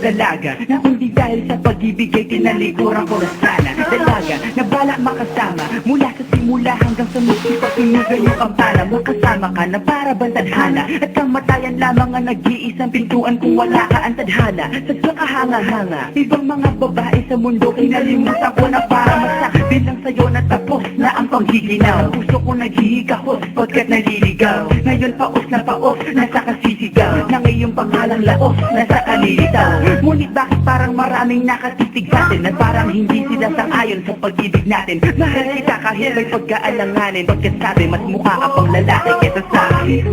dalaga na hindi dahil sa pag-ibig ay tinalikuran ko na sana. Dalaga na balak makasama mula sa simula hanggang sa magsipapinugan yung kampana. Makasama ka na para bang tadhana at kamatayan lamang ang nag-iisang pintuan kung wala ka ang tadhana. Sa kahanga-hanga ibang mga babae sa mundo kinalimutan ko na para masabi lang sa'yo na tapos na ang paghiginaw. Puso ko naghihigahos pagkat naliligaw. Ngayon paos na paos, nasa kasisigaw na ngayong pangalang laos, nasa kalilitaw. Ngunit bakit parang maraming nakatitig sa'tin at parang hindi sila sang-ayon sa pag-ibig natin. Mahal kita kahit may pagkaalanganin, pagkat sabi mas mukha ka pang lalaki kesa sa'kin.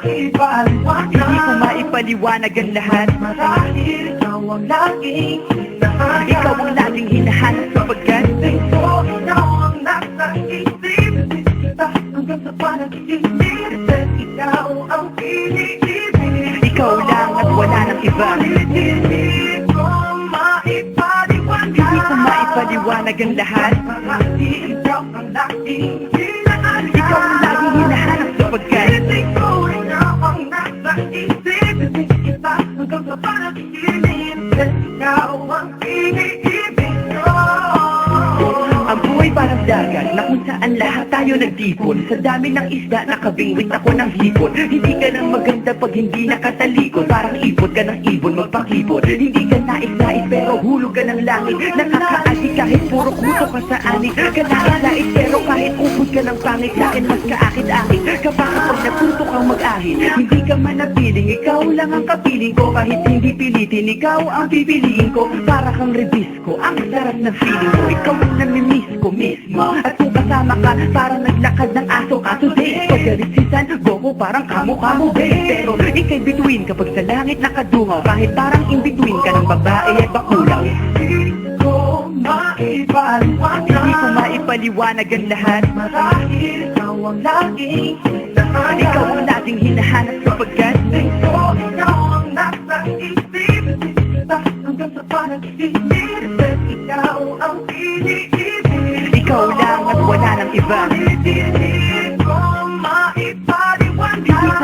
Hindi ko maipaliwanag ang lahat. Marahil ikaw ang laging hinahanap. Ikaw ang laging hinahanap sapagkat ikaw ang nasa isip. Hanggang sa panaginip, ikaw ang piniibig. Ikaw lang at wala nang iba. Hindi ko maipaliwanag ang lahat. Marahil ikaw ang laging hinahanap. Ikaw ang laging hinahanap sapagkat hanggang sa panaginip, ikaw ang iniibig ko. Ang buhay parang dagat na kung saan lahat tayo nagtipon. Sa dami ng isda nakabingwit ako ng hipon. Hindi ka nang maganda pag hindi nakatalikod. Parang ipot ka ng ibon magpakipot. Hindi ka nais-nais pero hulog ka ng langit. Nakakaasi kahit puro kuto ka sa anik. Kanais-nais pero kahit upod ka ng pangit. Lakin mas kaakit-akit kapag natuto kang mag-ahit. Hindi ka man napiling, ikaw lang ang kapiling ko. Kahit hindi pilitin, ikaw ang pipiliin ko. Para kang rebisco, ang sarap ng feeling ko. Ikaw ang namimiss ko mismo. At kung kasama ka, parang naglakad ng aso ka today. Pagkarisisan, go parang kamo-kamo babe. Pero ikay bituin kapag sa langit nakadungaw. Kahit parang in-between ka ng babae at bakulaw. Hindi ko maipaliwanag ang lahat. Marahil ikaw ang laging hinahanap. Ikaw ang laging hinahanap sapagkat ikaw ang nasa isip. Hanggang sa panaginip, ikaw ang piniibig. Ikaw lang at wala nang iba. Hindi ko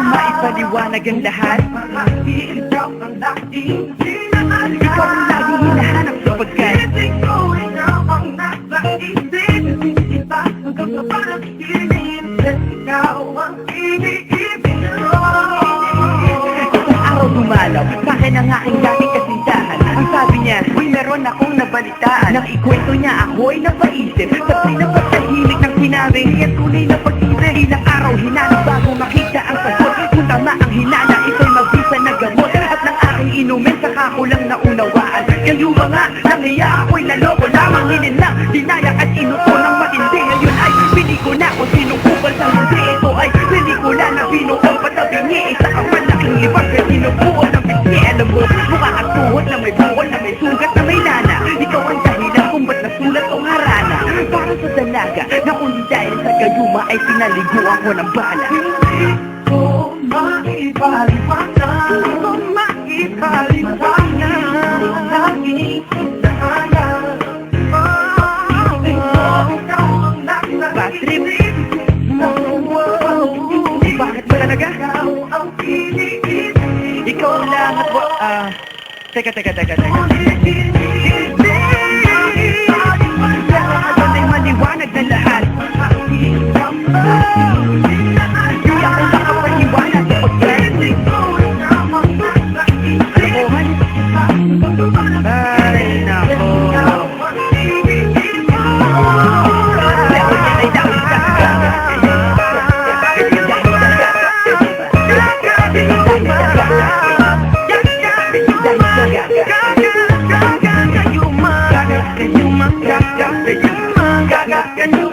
maipaliwanag ang lahat. Marahil ikaw ang laging hinahanap. Ikaw ang laging hinahanap sapagkat ikaw ang nasa isip. Hanggang sa panaginip, ikaw ang piniibig ko. Isang araw dumalaw sa akin ang aking dating kasintahan. Ang sabi niya, uy meron akong nabalitaan. Nang ikwento niya ako'y napaisip. Sa pinapagtahimik ng sinabi, yan tunay na pag-ibig. Ilang araw hinanap bago makita ang sagot. Kung tama ang hinana, ito'y mabisa na gamot. At ng aking inumin, saka ko lang naunawaan. Kayo mga nangiya ako'y naloko lamang. Hinilang, dinayak at inuto ng matindi. Ngayon ay pili ko na kung sinong kupal sa hindi. Ito ay pelikula na binuong patabingi. Isa kang malaking libang kaya sinubuo ng pisngi. Alam mo, mukha kang tuhod na may bukol na may sugat na may lana. Ikaw ang dahilan kung ba't nasulat o harana. Para sa dalaga na kung dahil sa gayuma ay pinaliguan ko ng bala. Hindi ko maipaliwanag. Hindi ko maipaliwanag. Laging hinahanap. Ikaw ang nasa Patrick. Bakit ba talaga? Ikaw ang piniibig. Ikaw lang at Teka. Ay maliwanag na lahat. Hindi ako nakapaliwanag pagkat ay nako. Can you